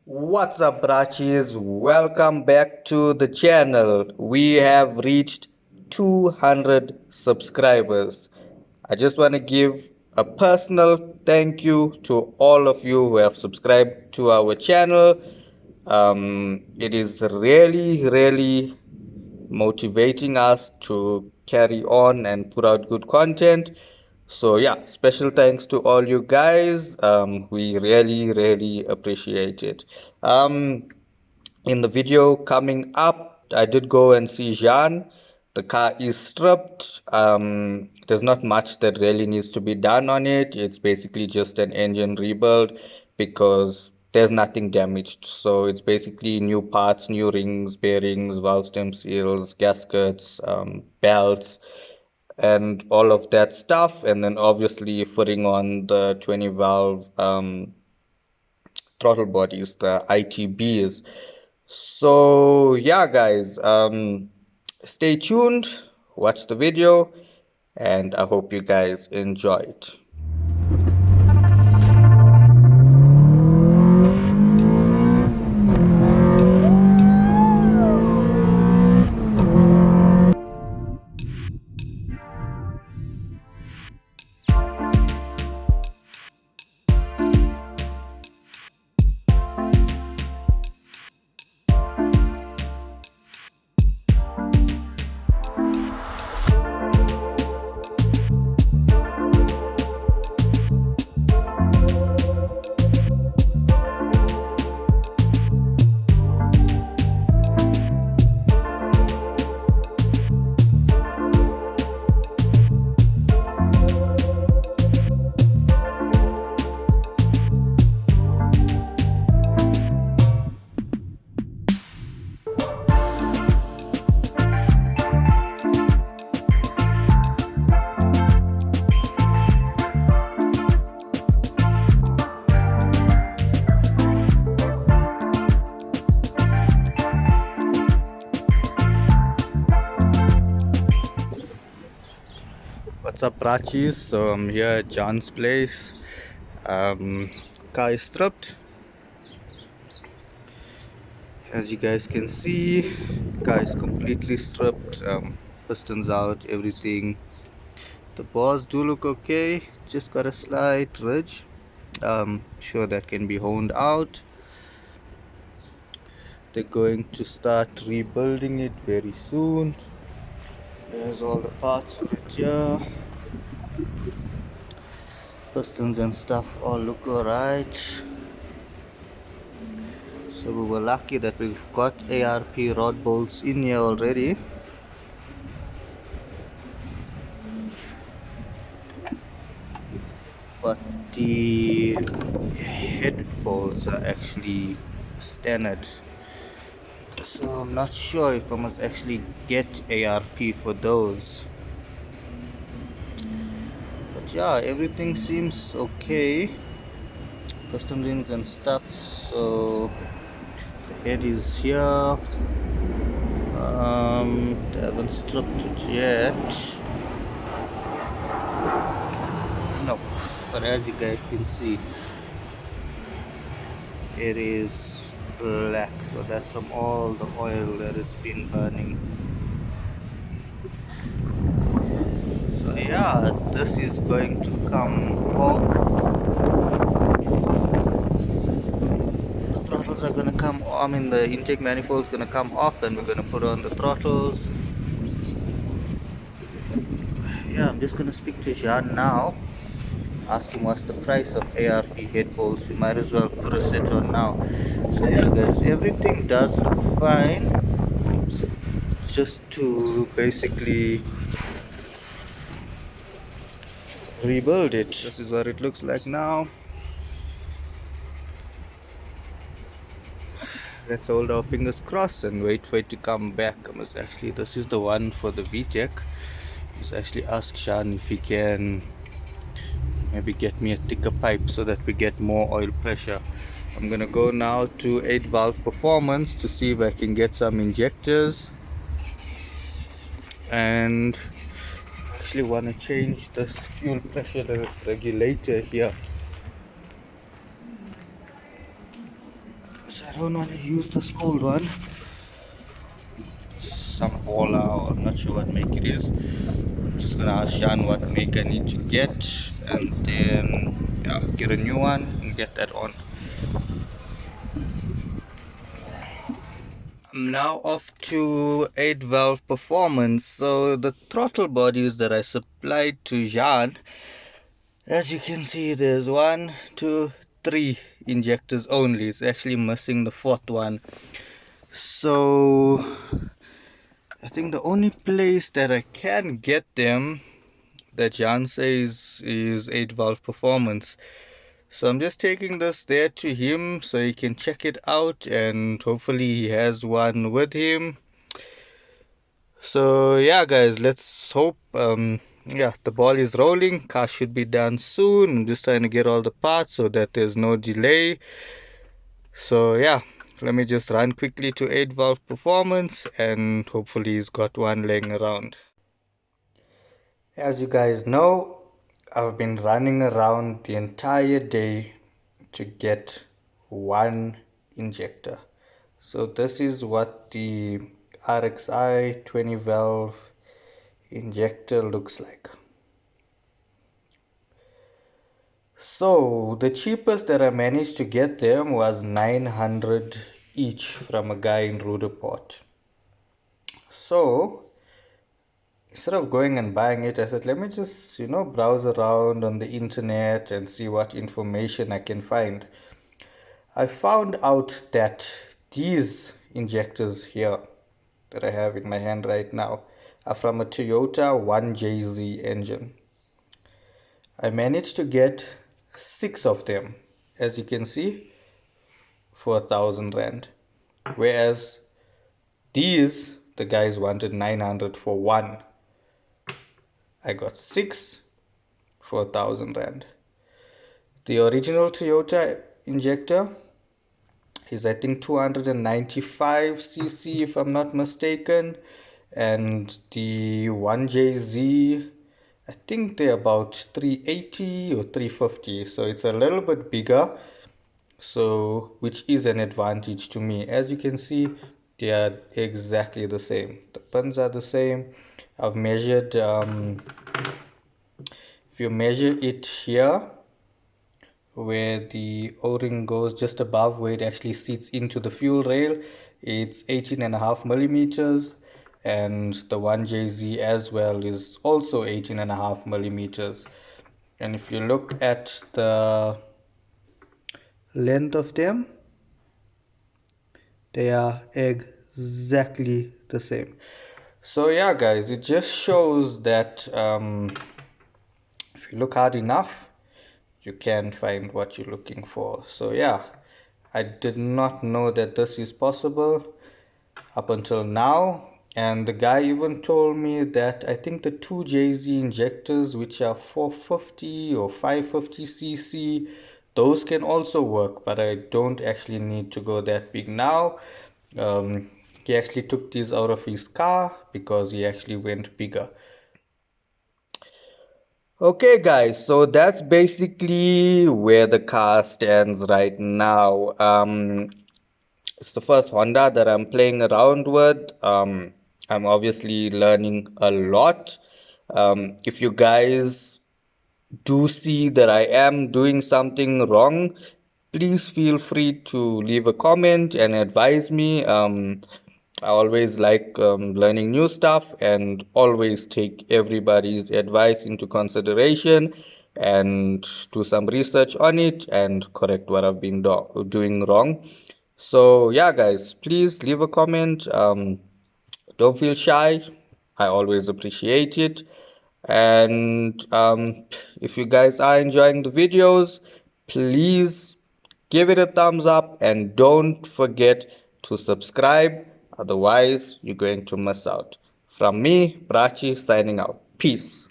What's up, Brachis? Welcome back to the channel. We have reached 200 subscribers. I just want to give a personal thank you to all of you who have subscribed to our channel. It is really motivating us to carry on and put out good content. So yeah, special thanks to all you guys. We really appreciate it. In the video coming up, I did go and see Jean. The car is stripped. There's not much that really needs to be done on it. It's basically just an engine rebuild because there's nothing damaged. So it's basically new parts, new rings, bearings, valve stem seals, gaskets, belts, and all of that stuff. And then obviously fitting on the 20 valve throttle bodies, the itbs. So yeah, guys, stay tuned, watch the video, and I hope you guys enjoy it. What's up, Brachis? So I'm here at John's place. Car is stripped. As you guys can see, car is completely stripped. Pistons out, everything. The bars do look okay. Just got a slight ridge. Sure that can be honed out. They're going to start rebuilding it very soon. There's all the parts of it here. Pistons and stuff all look alright. So we were lucky that we've got ARP rod bolts in here already. But the head bolts are actually standard. So I'm not sure if I must actually get ARP for those. But yeah, everything seems okay. Piston rings and stuff. So the head is here. They haven't stripped it yet. No, but as you guys can see, it is black, so that's from all the oil that it's been burning. So yeah, this is going to come off. The throttles are going to come, I mean the intake manifold is going to come off, and we're going to put on the throttles. Yeah, I'm just going to speak to Jean now, ask him what's the price of ARP head bolts. We might as well put a set on now. So yeah guys, everything does look fine. Just to basically rebuild it. This is what it looks like now. Let's hold our fingers crossed and wait for it to come back. This is the one for the Vtec. Let's actually ask Sean if he can maybe get me a thicker pipe so that we get more oil pressure. I'm gonna go now to 8 valve performance to see if I can get some injectors, and actually want to change this fuel pressure regulator here. So I don't want to use this old one. Some Bola, or not sure what make it is. I'm just gonna ask Jan what make I need to get, and then yeah, get a new one and get that on. I'm now off to 8 valve performance. So the throttle bodies that I supplied to Jan, as you can see, there's 1, 2, 3 injectors only. It's actually missing the 4th one. So I think the only place that I can get them that Jan says is 8 valve performance. So I'm just taking this there to him so he can check it out, and hopefully he has one with him. So yeah guys, let's hope yeah, the ball is rolling. Car should be done soon. I'm just trying to get all the parts so that there's no delay. So yeah, let me just run quickly to 8 valve performance, and hopefully he's got one laying around. As you guys know, I've been running around the entire day to get one injector. So this is what the RXI 20 valve injector looks like. So the cheapest that I managed to get them was 900 each from a guy in Rudeport. So instead of going and buying it, I said, let me just, browse around on the internet and see what information I can find. I found out that these injectors here that I have in my hand right now are from a Toyota 1JZ engine. I managed to get 6 of them, as you can see, for 1,000 Rand. Whereas these, the guys wanted 900 for one. I got 6 for 1,000 Rand. The original Toyota injector is, I think, 295cc if I'm not mistaken, and the 1JZ, I think they're about 380 or 350, so it's a little bit bigger, so which is an advantage to me. As you can see, they are exactly the same. The pins are the same. I've measured, if you measure it here, where the o-ring goes just above where it actually sits into the fuel rail, it's 18.5 millimeters, and the 1JZ as well is also 18.5 millimeters. And if you look at the length of them, they are exactly the same. So yeah guys, it just shows that if you look hard enough, you can find what you're looking for. So yeah, I did not know that this is possible up until now, and the guy even told me that I think the 2JZ injectors, which are 450 or 550cc, those can also work, but I don't actually need to go that big now. He actually took these out of his car because he actually went bigger. Okay guys, so that's basically where the car stands right now. It's the first Honda that I'm playing around with. I'm obviously learning a lot. If you guys do see that I am doing something wrong, please feel free to leave a comment and advise me. I always like learning new stuff, and always take everybody's advice into consideration and do some research on it and correct what I've been doing wrong. So yeah guys, please leave a comment. Don't feel shy. I always appreciate it. And if you guys are enjoying the videos, please give it a thumbs up and don't forget to subscribe. Otherwise, you're going to miss out. From me, Prachi, signing out. Peace.